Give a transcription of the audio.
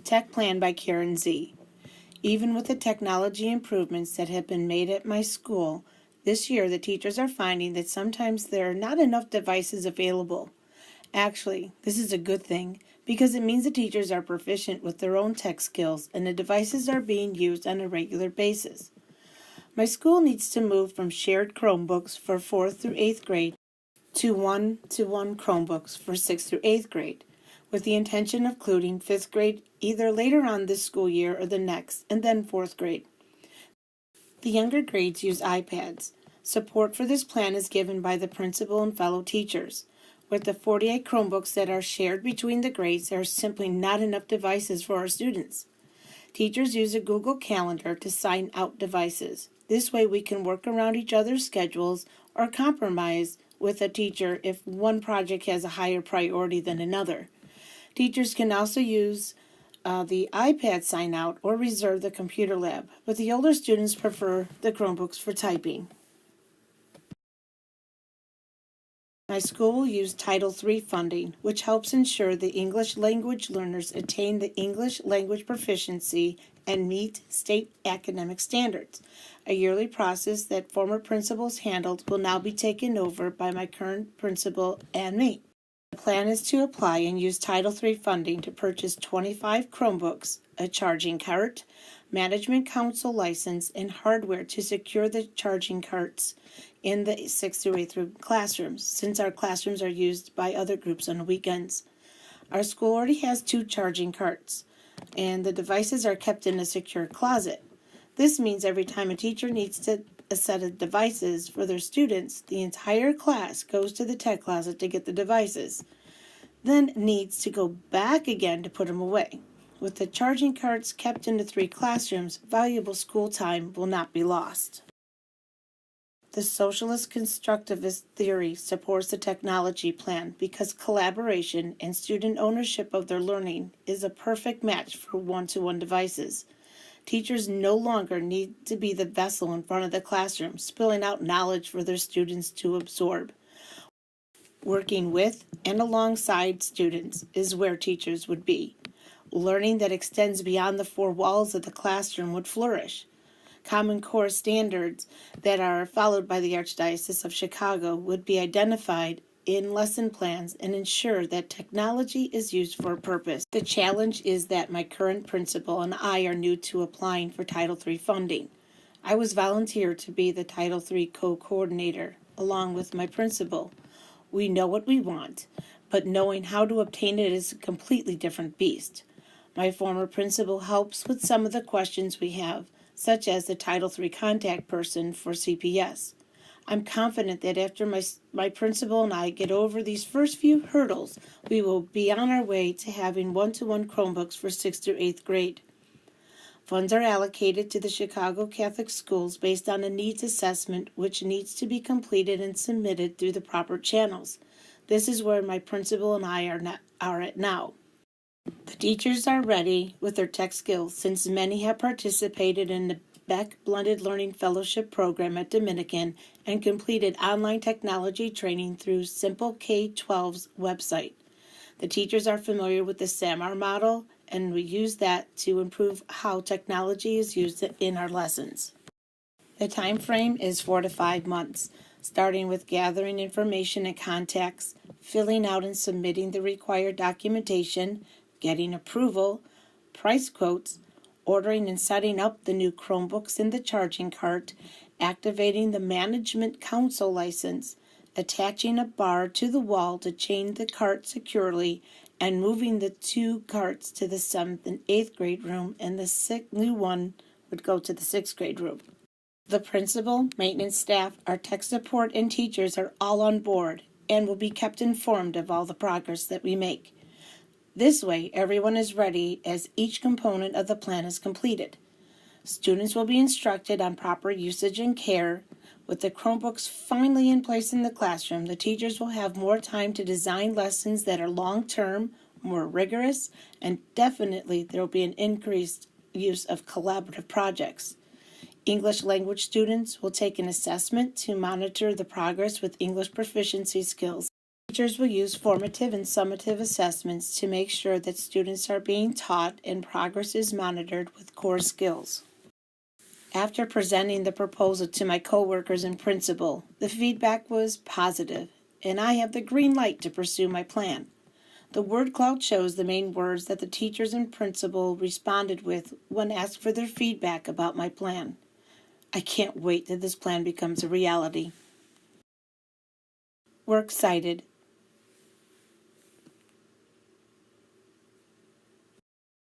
Tech Plan by Karen Z. Even with the technology improvements that have been made at my school, this year the teachers are finding that sometimes there are not enough devices available. Actually, this is a good thing because it means the teachers are proficient with their own tech skills and the devices are being used on a regular basis. My school needs to move from shared Chromebooks for 4th through 8th grade to one-to-one Chromebooks for 6th through 8th grade, with the intention of including 5th grade either later on this school year or the next, and then 4th grade. The younger grades use iPads. Support for this plan is given by the principal and fellow teachers. With the 48 Chromebooks that are shared between the grades, there are simply not enough devices for our students. Teachers use a Google Calendar to sign out devices. This way we can work around each other's schedules or compromise with a teacher if one project has a higher priority than another. Teachers can also use the iPad sign out or reserve the computer lab, but the older students prefer the Chromebooks for typing. My school will use Title III funding, which helps ensure the English language learners attain the English language proficiency and meet state academic standards. A yearly process that former principals handled will now be taken over by my current principal and me. The plan is to apply and use Title III funding to purchase 25 Chromebooks, a charging cart, management council license, and hardware to secure the charging carts in the 6th through 8th grade classrooms, since our classrooms are used by other groups on the weekends. Our school already has 2 charging carts, and the devices are kept in a secure closet. This means every time a teacher needs a set of devices for their students, the entire class goes to the tech closet to get the devices, then needs to go back again to put them away. With the charging carts kept in the 3 classrooms, valuable school time will not be lost. The socialist constructivist theory supports the technology plan because collaboration and student ownership of their learning is a perfect match for one-to-one devices. Teachers no longer need to be the vessel in front of the classroom, spilling out knowledge for their students to absorb. Working with and alongside students is where teachers would be. Learning that extends beyond the 4 walls of the classroom would flourish. Common Core standards that are followed by the Archdiocese of Chicago would be identified in lesson plans and ensure that technology is used for a purpose. The challenge is that my current principal and I are new to applying for Title III funding. I was volunteered to be the Title III co-coordinator along with my principal. We know what we want, but knowing how to obtain it is a completely different beast. My former principal helps with some of the questions we have, such as the Title III contact person for CPS. I'm confident that after my principal and I get over these first few hurdles, we will be on our way to having one-to-one Chromebooks for 6th through 8th grade. Funds are allocated to the Chicago Catholic schools based on a needs assessment which needs to be completed and submitted through the proper channels. This is where my principal and I are at now. The teachers are ready with their tech skills since many have participated in the Beck Blended Learning Fellowship Program at Dominican and completed online technology training through Simple K-12's website. The teachers are familiar with the SAMR model, and we use that to improve how technology is used in our lessons. The time frame is 4 to 5 months, starting with gathering information and contacts, filling out and submitting the required documentation, getting approval, price quotes, ordering and setting up the new Chromebooks in the charging cart, activating the management council license, attaching a bar to the wall to chain the cart securely, and moving the 2 carts to the 7th and 8th grade room, and the new one would go to the 6th grade room. The principal, maintenance staff, our tech support, and teachers are all on board and will be kept informed of all the progress that we make. This way, everyone is ready as each component of the plan is completed. Students will be instructed on proper usage and care. With the Chromebooks finally in place in the classroom, the teachers will have more time to design lessons that are long-term, more rigorous, and definitely there will be an increased use of collaborative projects. English language students will take an assessment to monitor the progress with English proficiency skills. Teachers will use formative and summative assessments to make sure that students are being taught and progress is monitored with core skills. After presenting the proposal to my coworkers and principal, the feedback was positive, and I have the green light to pursue my plan. The word cloud shows the main words that the teachers and principal responded with when asked for their feedback about my plan. I can't wait till this plan becomes a reality. We're excited.